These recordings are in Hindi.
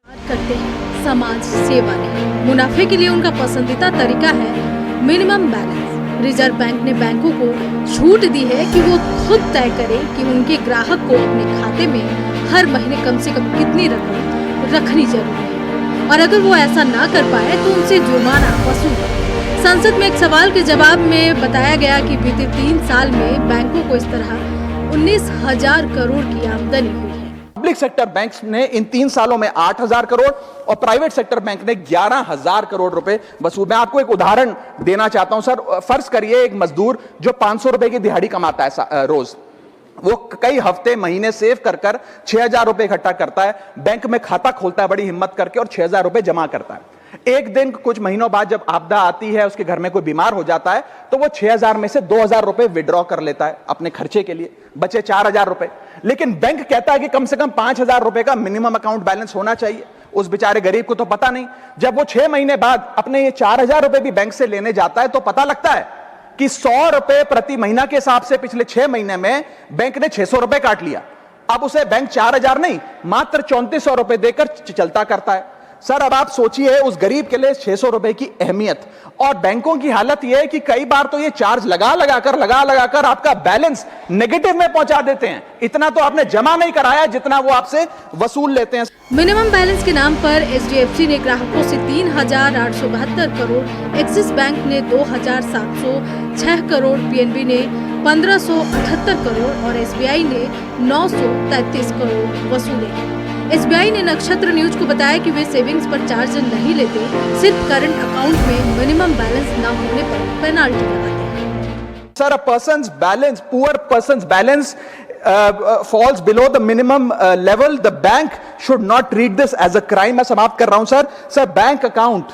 करते हैं समाज सेवा नहीं, मुनाफे के लिए उनका पसंदीदा तरीका है मिनिमम बैलेंस। रिजर्व बैंक ने बैंकों को छूट दी है कि वो खुद तय करें कि उनके ग्राहक को अपने खाते में हर महीने कम से कम कितनी रकम रखनी जरूरी है, और अगर वो ऐसा ना कर पाए तो उनसे जुर्माना वसूल करें। संसद में एक सवाल के जवाब में बताया गया कि बीते 3 साल में बैंकों को इस तरह 19,000 करोड़ की आमदनी हुई है। पब्लिक सेक्टर बैंक्स ने इन 3 सालों में 8,000 करोड़ और प्राइवेट सेक्टर बैंक ने 11,000 करोड़ रुपए वसूल। मैं आपको एक उदाहरण देना चाहता हूं सर। फर्ज करिए एक मजदूर जो 500 रुपए की दिहाड़ी कमाता है रोज, वो कई हफ्ते महीने सेव कर 6,000 रुपए इकट्ठा करता है, बैंक में खाता खोलता है बड़ी हिम्मत करके और 6,000 रुपए जमा करता है। एक दिन कुछ महीनों बाद जब आपदा आती है, उसके घर में कोई बीमार हो जाता है, तो वो 6,000 में से 2,000 रुपए विड्रॉ कर लेता है अपने खर्चे के लिए, बचे 4,000 रुपए। लेकिन बैंक कहता है कि कम से कम 5,000 रुपए का मिनिमम अकाउंट बैलेंस होना चाहिए। उस बेचारे गरीब को तो पता नहीं। जब वो 6 महीने बाद अपने ये 4,000 रुपए भी बैंक से लेने जाता है तो पता लगता है कि 100 रुपए प्रति महीना के हिसाब से पिछले 6 महीने में बैंक ने 600 रुपए काट लिया। अब उसे बैंक 4,000 नहीं, मात्र 3,400 रुपए देकर चलता करता है। सर अब आप सोचिए उस गरीब के लिए 600 रुपए की अहमियत। और बैंकों की हालत यह है कि कई बार तो ये चार्ज लगा लगाकर आपका बैलेंस नेगेटिव में पहुंचा देते हैं। इतना तो आपने जमा नहीं कराया जितना वो आपसे वसूल लेते हैं। मिनिमम बैलेंस के नाम पर एचडीएफसी ने ग्राहकों से 3,872 करोड़, एक्सिस बैंक ने 2,706 करोड़, पीएनबी ने 1,578 करोड़ और एसबीआई ने 933 करोड़ वसूले। एसबीआई ने नक्षत्र न्यूज को बताया कि वे सेविंग्स पर चार्ज नहीं लेते, सिर्फ करंट अकाउंट में मिनिमम बैलेंस न होने पर पेनाल्टी लगाते हैं। Sir, poor person's balance falls below the minimum level. The bank should not treat this as a crime. मैं समाप्त कर रहा हूं sir. Bank account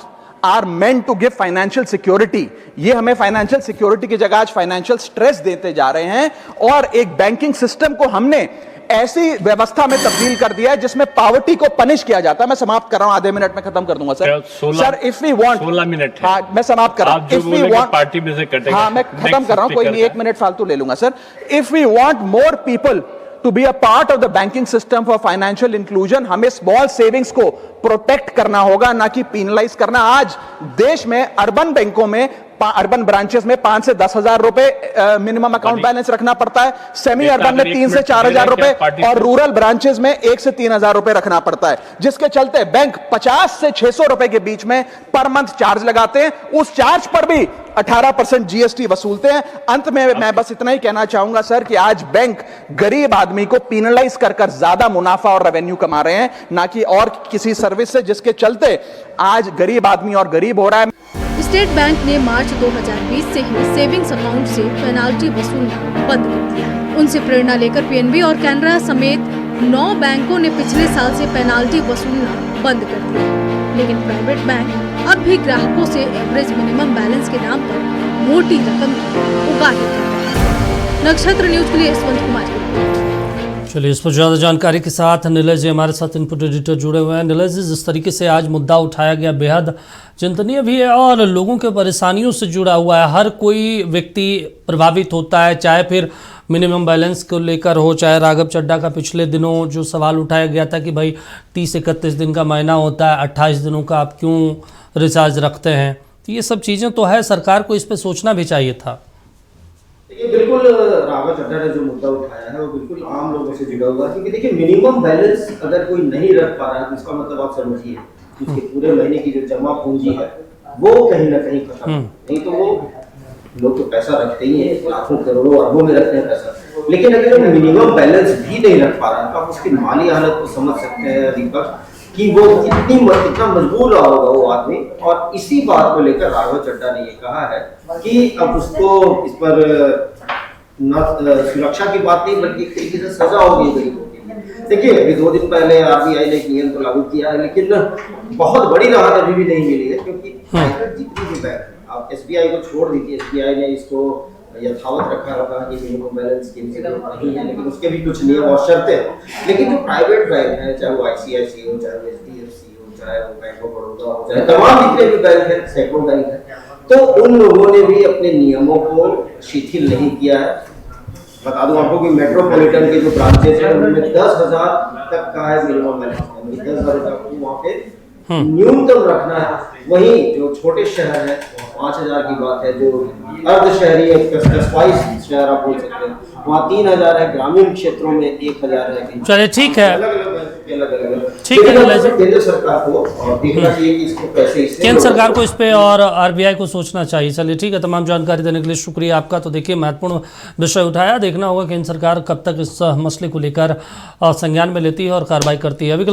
are meant to give financial security. ये हमें फाइनेंशियल सिक्योरिटी की जगह आज फाइनेंशियल स्ट्रेस देते जा रहे हैं, और एक बैंकिंग सिस्टम को हमने ऐसी व्यवस्था में तब्दील कर दिया है जिसमें पॉवर्टी को पनिश किया जाता है। मैं समाप्त कर रहा हूं, आधे मिनट में खत्म कर दूंगा sir. Sir if we want 16 minute हाँ मैं समाप्त कर रहा हूं। इफ वी वांट पार्टी में से कटेगा, हाँ मैं खत्म कर रहा हूं, कोई नहीं, 1 मिनट फालतू ले लूंगा sir. If we want more people to be a part of the banking system for financial inclusion, हमें स्मॉल सेविंग्स को प्रोटेक्ट करना होगा, ना कि पेनलाइज करना। आज देश में अर्बन बैंकों में, अर्बन ब्रांचेस में 5 से 10,000 रुपए मिनिमम अकाउंट बैलेंस रखना पड़ता है, सेमी अर्बन में 3 से 4,000 रुपए और रूरल ब्रांचेस में 1 से 3,000 रुपए रखना पड़ता है, जिसके चलते बैंक 50 से 600 रुपए के बीच में पर मंथ चार्ज लगाते हैं। उस चार्ज पर भी 18% जीएसटी वसूलते हैं। अंत में मैं बस इतना ही कहना चाहूंगा सर कि आज बैंक गरीब आदमी को पेनलाइज कर ज्यादा मुनाफा और रेवेन्यू कमा रहे हैं, ना कि और किसी सर्विस से, जिसके चलते आज गरीब आदमी और गरीब हो रहा है। स्टेट बैंक ने मार्च 2020 से ही सेविंग्स अकाउंट से पेनाल्टी वसूलना बंद कर दिया है। उनसे प्रेरणा लेकर पीएनबी और कैनरा समेत 9 बैंकों ने पिछले साल से पेनाल्टी वसूलना बंद कर दिया, लेकिन प्राइवेट बैंक अब भी ग्राहकों से एवरेज मिनिमम बैलेंस के नाम पर मोटी रकम की उगाही कर रहे हैं। नक्षत्र न्यूज के लिए यशवंत कुमार। चलिए, इस पर ज़्यादा जानकारी के साथ नीलज जी हमारे साथ इनपुट एडिटर जुड़े हुए हैं। नीलज जी, जिस तरीके से आज मुद्दा उठाया गया बेहद चिंतनीय भी है और लोगों के परेशानियों से जुड़ा हुआ है। हर कोई व्यक्ति प्रभावित होता है, चाहे फिर मिनिमम बैलेंस को लेकर हो, चाहे राघव चड्ढा का पिछले दिनों जो सवाल उठाया गया था कि भाई 30-31 दिन का महीना होता है, 28 दिनों का आप क्यों रिचार्ज रखते हैं। तो ये सब चीज़ें तो है, सरकार को इस पर सोचना भी चाहिए था। देखिए, बिल्कुल राघव चड्ढा ने जो मुद्दा उठाया है वो बिल्कुल आम लोगों से जुड़ा हुआ है, क्योंकि देखिए मिनिमम बैलेंस अगर कोई नहीं रख पा रहा है तो इसका मतलब आप समझिए उसके पूरे महीने की जो जमा पूंजी है वो कहीं ना कहीं खत्म। नहीं तो वो लोग तो पैसा रखते ही हैं, लाखों करोड़ों अरबों में रखते हैं पैसा, लेकिन अगर वो मिनिमम बैलेंस भी नहीं रख पा रहा है तो आप उसकी माली हालत को समझ सकते हैं दीपक, कि वो कितना मजबूर रहा होगा वो आदमी। और इसी बात को लेकर राघव चड्ढा ने ये कहा है कि अब उसको इस पर न सुरक्षा की बात नहीं बल्कि एक तरीके से सजा होगी गरीबों की। देखिए, अभी 2 दिन पहले आरबीआई ने एक नियम को लागू किया है, लेकिन बहुत बड़ी राहत अभी भी नहीं मिली है, क्योंकि जितनी भी बैंक, आप एसबीआई को छोड़ दीजिए, एसबीआई ने इसको यथावत रखा होगा कि मिनिमम बैलेंस की नहीं है, लेकिन उसके भी कुछ नियम और शर्तें हैं। लेकिन जो प्राइवेट बैंक है, चाहे वो ICICI हो, चाहे वो HDFC हो, चाहे वो बैंक ऑफ बड़ौदा हो, चाहे तमाम जितने भी बैंक है, सैकड़ों बैंक है, तो उन लोगों ने भी अपने नियमों को शिथिल नहीं किया है। बता दूं आपको कि मेट्रोपॉलिटन के जो ब्रांचेस हैं उनमें 10,000 तक का है मिनिमम बैलेंस, 10,000 आपको वहाँ पे न्यूनतम रखना है। वहीं जो छोटे शहर है 5,000 की बात है, जो अर्ध शहरी है शहर आप बोल सकते हैं, वहाँ 3,000 है, ग्रामीण क्षेत्रों में 1,000 है। चलिए ठीक है, अलग ठीक है नीलज जी। केंद्र सरकार को और देखना चाहिए कि इसको कैसे केंद्र सरकार को इस पे और RBI को सोचना चाहिए। चलिए ठीक है, तमाम जानकारी देने के लिए शुक्रिया आपका। तो देखिए महत्वपूर्ण विषय उठाया, देखना होगा केंद्र सरकार कब तक इस मसले को लेकर संज्ञान में लेती है और कार्रवाई करती है। अभी